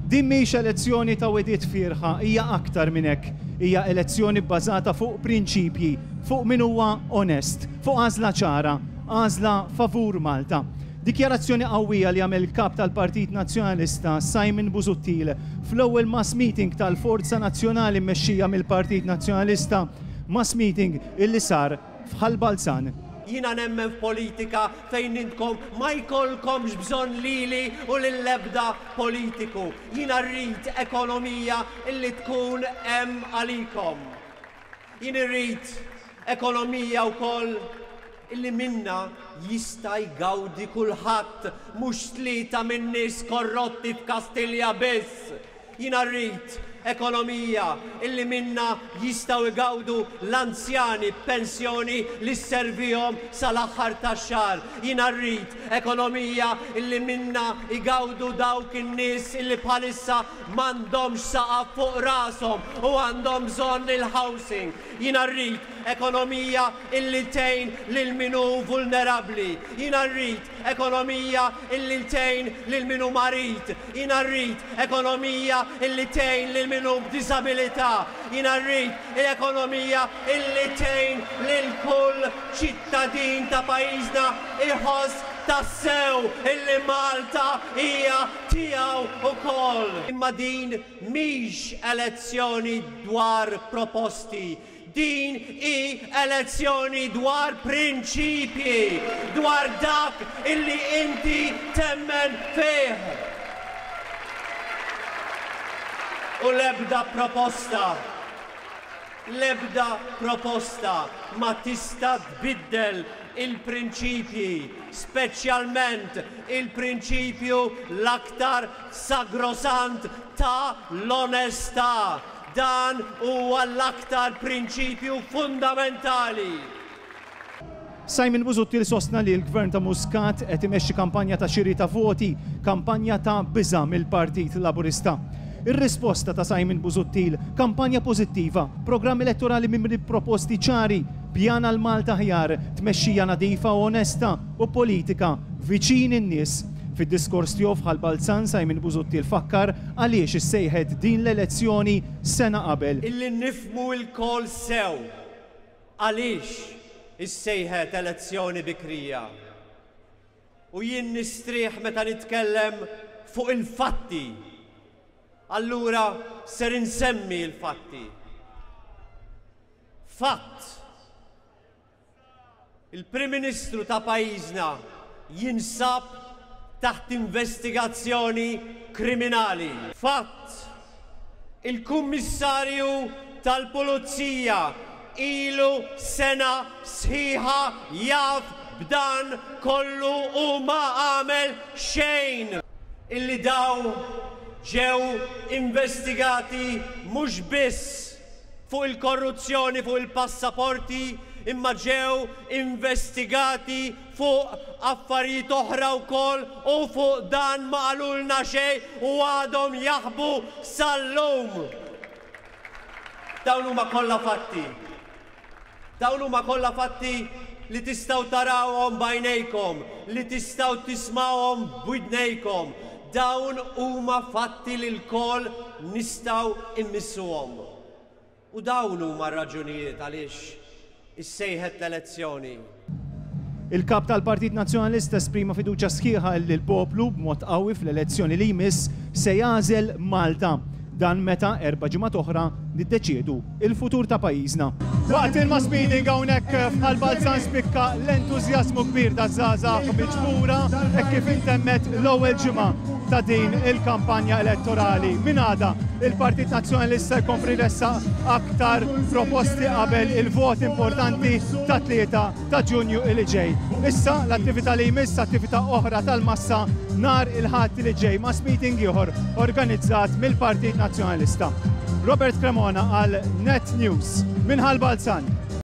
Din mhix elezzjoni ta' wedid firħa, hija aktar minn hekk. Hija elezzjoni bbażata fuq prinċipji, fuq min huwa onest, fuq għażla ċara, għażla favur Malta. Dikjarazzjoni qawwija li għamel kap tal-Partit Nazzjonalista Simon Busuttil fl-ewwel mass meeting tal-Forza Nazzjonali mmexxija mill-Partit Nazzjonalista, mass meeting illi sar f'Ħalbalzan. Jina nemmen f'politika fejn intkom ma jkollkomx bżonn lili u lill-ebda politiku. Jina rrid ekonomija illi tkun hemm għalikom. Jien irrid ekonomija wkoll illi minna jista' jgawdi kulħadd mhux tlieta minn nies korrotti f'Kastilja biss. Jina rrid ekonomija illi minna jistgħu jgawdu l-anzjani pensjoni li sservihom sal-aħħar tax-xahar. Jina rrid ekonomija illi minna jgawdu dawk in-nies illi bħalissa m'għandhomx saqaf fuq rashom u għandhom bżonn il-housing. Jina rrid ekonomija illi tgħin lil minu vulnerabbli. Jina rrid ekonomija illi tgħin lil minu marit. Jina rrid ekonomija illi tgħin lil minu b'disabilità. Jina rrid l-ekonomija illi tgħin lil kull ċittadin ta' pajjiżna iħoss tassew illi Malta hija tiegħu ukoll. Imma din mhix elezzjoni dwar proposti. Din hi elezzjoni dwar prinċipji, dwar dak illi inti temmen fih. U l-ebda proposta ma tista' tbiddel il-prinċipji, speċjalment il-prinċipju l-aktar sagrosant ta' l-onestà. Dan huwa l-aktar prinċipju fundamentali. Simon Busuttil sostna li l-Gvern ta' Muscat qed imexxi kampanja ta' xiri ta' voti, kampanja ta' biża' mill-Partit Laburista. Ir-risposta ta' Simon Busuttil, kampanja pożittiva, programm elettorali mimli proposti ċari, pjan għal Malta ħjar, tmexxija nadifa u onesta u politika viċin in-nies. Fid-diskors tiegħu f'Ħalbalzan Simon Busuttil fakkar għaliex issejħed din l-elezzjoni sena qabel. Illi nifmu l-kol sew għaliex issejħed elezzjoni bikrija. U jien nistrieħ meta nitkellem fuq il-fatti. Allura ser insemmi l-fatti. Fatt. Il-Prim Ministru ta' pajjiżna jinsab taħt investigazzjoni kriminali. Fatt, il-Kummissarju tal-Pulizija ilu sena sħiħa jaf b'dan kollu u ma għamel xejn. Illi daw ġew investigati mhux biss fuq il-korruzzjoni fuq il-passaporti, imma ġew investigati fuq affarijiet oħra wkoll u fuq dan ma qalulna xejn u għadhom jaħbu sal-lum. Dawn huma kollha fatti. Dawn huma kollha fatti li tistgħu tarawhom b'għajnejkom, li tistgħu tismawhom b'widnejkom. Dawn huma fatti li l-koll nistgħu immissuhom. U dawn huma r-raġunijiet għaliex issejħet l-elezzjoni. Il-kap tal-Partit Nazzjonalista esprima fiduċja sħiħa li l-poplu b'mod qawwi fl-elezzjoni li jmiss se jagħżel Malta. Dan meta 4 ġimgħat oħra niddeċiedu il-futur ta' pajjiżna. Waqt il-mass meeting hawnhekk f'Ħalbalzan spikka l-entużjażmu kbir taż-żgħażagħ miġbura hekk kif intemmet l-ewwel ġimgħa ta' din il-kampanja elettorali. Min għada il-Partit Nazzjonalista jkompli ressaq aktar proposti qabel il-vot importanti ta' 3 ta' Ġunju li ġej. Issa l-attività li jmiss attività oħra tal-massa nhar il-ħadd li ġej mass meeting ieħor organizzat mill-Partit Nazzjonalista. Robert Cremona għal Net News minn Ħalbalzan.